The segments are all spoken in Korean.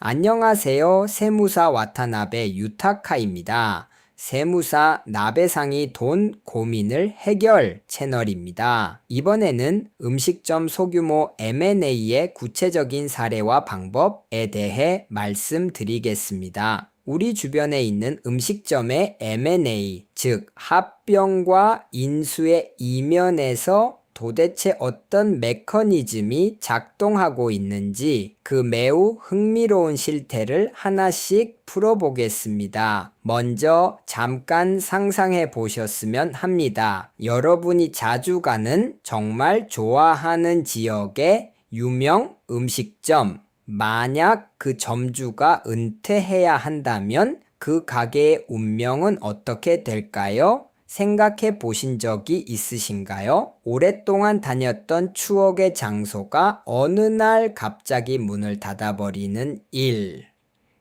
안녕하세요. 세무사 와타나베 유타카입니다. 세무사 나베상이 돈 고민을 해결 채널입니다. 이번에는 음식점 소규모 M&A의 구체적인 사례와 방법에 대해 말씀드리겠습니다. 우리 주변에 있는 음식점의 M&A, 즉 합병과 인수의 이면에서 도대체 어떤 메커니즘이 작동하고 있는지 그 매우 흥미로운 실태를 하나씩 풀어보겠습니다. 먼저 잠깐 상상해 보셨으면 합니다. 여러분이 자주 가는 정말 좋아하는 지역의 유명 음식점, 만약 그 점주가 은퇴해야 한다면 그 가게의 운명은 어떻게 될까요? 생각해 보신 적이 있으신가요? 오랫동안 다녔던 추억의 장소가 어느 날 갑자기 문을 닫아버리는 일.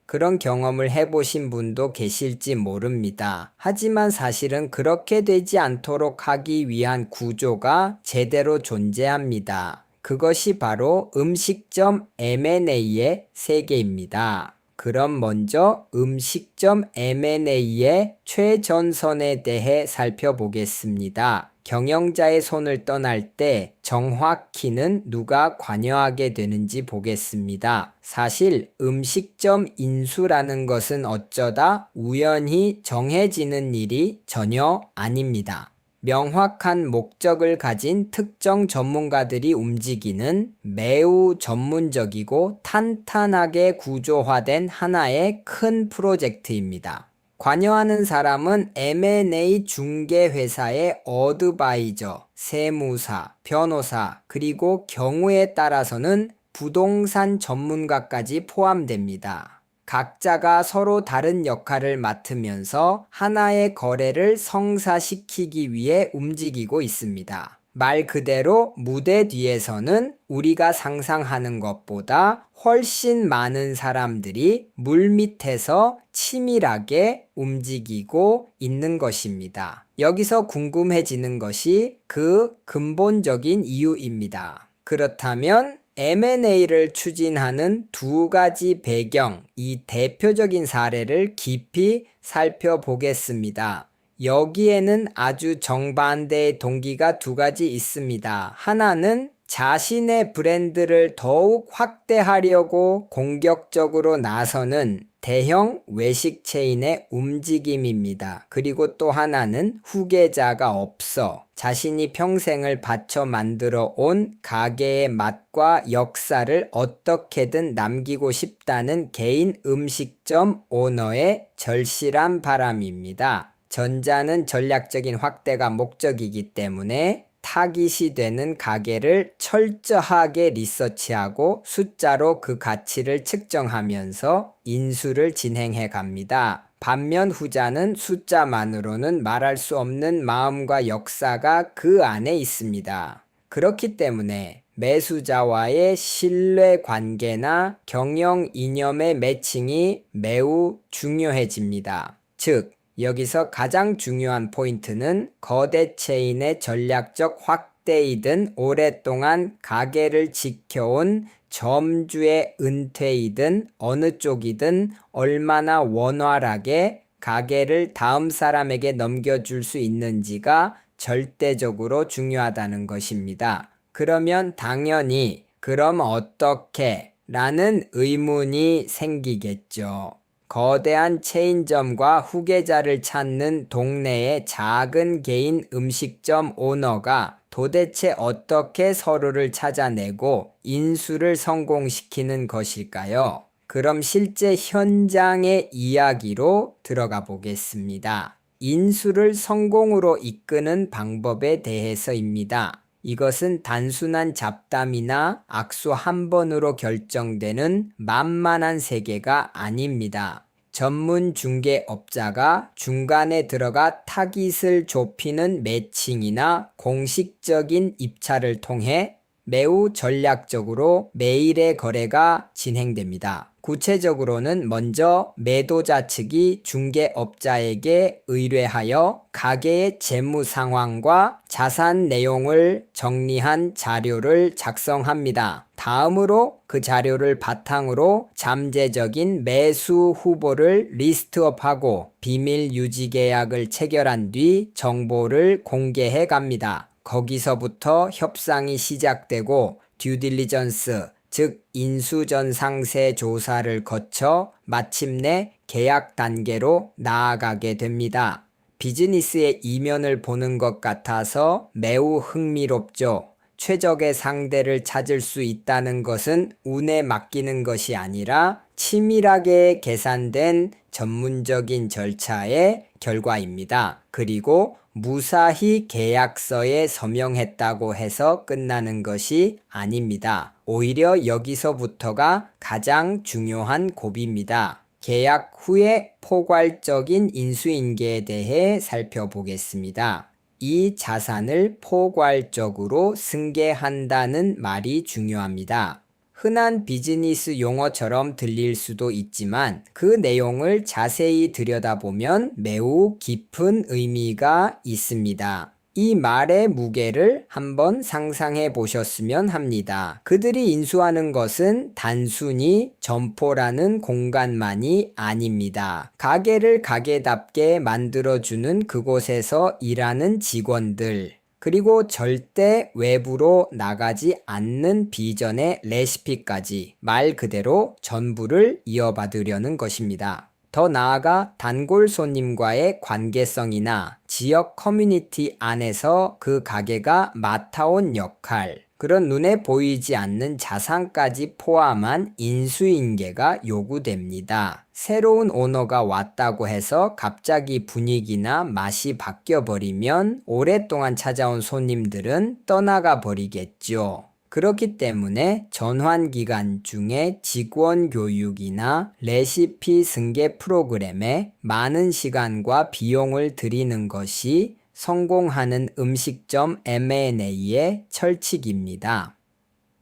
그런 경험을 해보신 분도 계실지 모릅니다. 하지만 사실은 그렇게 되지 않도록 하기 위한 구조가 제대로 존재합니다. 그것이 바로 음식점 M&A의 세계입니다. 그럼 먼저 음식점 M&A의 최전선에 대해 살펴보겠습니다. 경영자의 손을 떠날 때 정확히는 누가 관여하게 되는지 보겠습니다. 사실 음식점 인수라는 것은 어쩌다 우연히 정해지는 일이 전혀 아닙니다. 명확한 목적을 가진 특정 전문가들이 움직이는 매우 전문적이고 탄탄하게 구조화된 하나의 큰 프로젝트입니다. 관여하는 사람은 M&A 중개회사의 어드바이저, 세무사, 변호사, 그리고 경우에 따라서는 부동산 전문가까지 포함됩니다. 각자가 서로 다른 역할을 맡으면서 하나의 거래를 성사시키기 위해 움직이고 있습니다. 말 그대로 무대 뒤에서는 우리가 상상하는 것보다 훨씬 많은 사람들이 물밑에서 치밀하게 움직이고 있는 것입니다. 여기서 궁금해지는 것이 그 근본적인 이유입니다. 그렇다면 M&A를 추진하는 두 가지 배경, 이 대표적인 사례를 깊이 살펴보겠습니다. 여기에는 아주 정반대의 동기가 두 가지 있습니다. 하나는 자신의 브랜드를 더욱 확대하려고 공격적으로 나서는 대형 외식 체인의 움직임입니다. 그리고 또 하나는 후계자가 없어 자신이 평생을 바쳐 만들어 온 가게의 맛과 역사를 어떻게든 남기고 싶다는 개인 음식점 오너의 절실한 바람입니다. 전자는 전략적인 확대가 목적이기 때문에 타깃이 되는 가게를 철저하게 리서치하고 숫자로 그 가치를 측정하면서 인수를 진행해 갑니다. 반면 후자는 숫자만으로는 말할 수 없는 마음과 역사가 그 안에 있습니다. 그렇기 때문에 매수자와의 신뢰 관계나 경영 이념의 매칭이 매우 중요해집니다. 즉, 여기서 가장 중요한 포인트는 거대 체인의 전략적 확대이든 오랫동안 가게를 지켜온 점주의 은퇴이든 어느 쪽이든 얼마나 원활하게 가게를 다음 사람에게 넘겨줄 수 있는지가 절대적으로 중요하다는 것입니다. 그러면 당연히 그럼 어떻게? 라는 의문이 생기겠죠. 거대한 체인점과 후계자를 찾는 동네의 작은 개인 음식점 오너가 도대체 어떻게 서로를 찾아내고 인수를 성공시키는 것일까요? 그럼 실제 현장의 이야기로 들어가 보겠습니다. 인수를 성공으로 이끄는 방법에 대해서입니다. 이것은 단순한 잡담이나 악수 한 번으로 결정되는 만만한 세계가 아닙니다. 전문 중개업자가 중간에 들어가 타깃을 좁히는 매칭이나 공식적인 입찰을 통해 매우 전략적으로 매일의 거래가 진행됩니다. 구체적으로는 먼저 매도자 측이 중개업자에게 의뢰하여 가게의 재무 상황과 자산 내용을 정리한 자료를 작성합니다. 다음으로 그 자료를 바탕으로 잠재적인 매수 후보를 리스트업하고 비밀 유지 계약을 체결한 뒤 정보를 공개해 갑니다. 거기서부터 협상이 시작되고 듀딜리전스, 즉 인수전 상세 조사를 거쳐 마침내 계약 단계로 나아가게 됩니다. 비즈니스의 이면을 보는 것 같아서 매우 흥미롭죠. 최적의 상대를 찾을 수 있다는 것은 운에 맡기는 것이 아니라 치밀하게 계산된 전문적인 절차의 결과입니다. 그리고 무사히 계약서에 서명했다고 해서 끝나는 것이 아닙니다. 오히려 여기서부터가 가장 중요한 고비입니다. 계약 후의 포괄적인 인수인계에 대해 살펴보겠습니다. 이 자산을 포괄적으로 승계한다는 말이 중요합니다. 흔한 비즈니스 용어처럼 들릴 수도 있지만 그 내용을 자세히 들여다보면 매우 깊은 의미가 있습니다. 이 말의 무게를 한번 상상해 보셨으면 합니다. 그들이 인수하는 것은 단순히 점포라는 공간만이 아닙니다. 가게를 가게답게 만들어주는 그곳에서 일하는 직원들, 그리고 절대 외부로 나가지 않는 비전의 레시피까지 말 그대로 전부를 이어받으려는 것입니다. 더 나아가 단골 손님과의 관계성이나 지역 커뮤니티 안에서 그 가게가 맡아온 역할, 그런 눈에 보이지 않는 자산까지 포함한 인수인계가 요구됩니다. 새로운 오너가 왔다고 해서 갑자기 분위기나 맛이 바뀌어버리면 오랫동안 찾아온 손님들은 떠나가 버리겠죠. 그렇기 때문에 전환 기간 중에 직원 교육이나 레시피 승계 프로그램에 많은 시간과 비용을 들이는 것이 성공하는 음식점 M&A의 철칙입니다.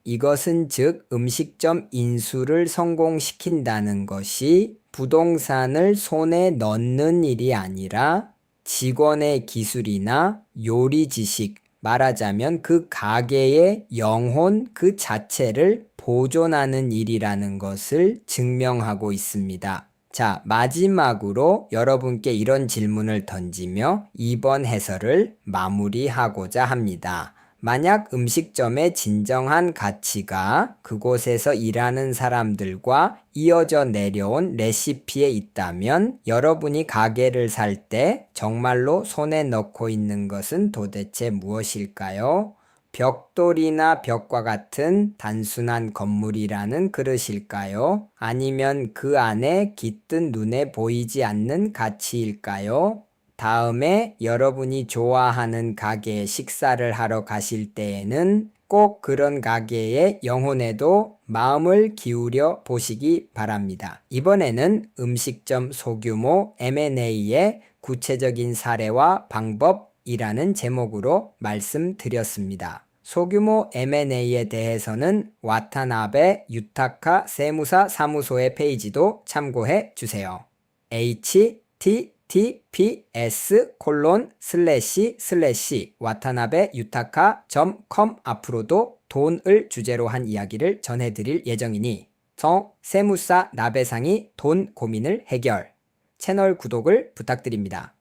이것은 즉 음식점 인수를 성공시킨다는 것이 부동산을 손에 넣는 일이 아니라 직원의 기술이나 요리 지식, 말하자면 그 가게의 영혼 그 자체를 보존하는 일이라는 것을 증명하고 있습니다. 자, 마지막으로 여러분께 이런 질문을 던지며 이번 해설을 마무리하고자 합니다. 만약 음식점의 진정한 가치가 그곳에서 일하는 사람들과 이어져 내려온 레시피에 있다면 여러분이 가게를 살 때 정말로 손에 넣고 있는 것은 도대체 무엇일까요? 벽돌이나 벽과 같은 단순한 건물이라는 그릇일까요? 아니면 그 안에 깃든 눈에 보이지 않는 가치일까요? 다음에 여러분이 좋아하는 가게에 식사를 하러 가실 때에는 꼭 그런 가게의 영혼에도 마음을 기울여 보시기 바랍니다. 이번에는 음식점 소규모 M&A의 구체적인 사례와 방법이라는 제목으로 말씀드렸습니다. 소규모 M&A에 대해서는 와타나베 유타카 세무사 사무소의 페이지도 참고해 주세요. https://watanabe-yutaka.com 앞으로도 돈을 주제로 한 이야기를 전해드릴 예정이니 세무사 나베상이 돈 고민을 해결 채널 구독을 부탁드립니다.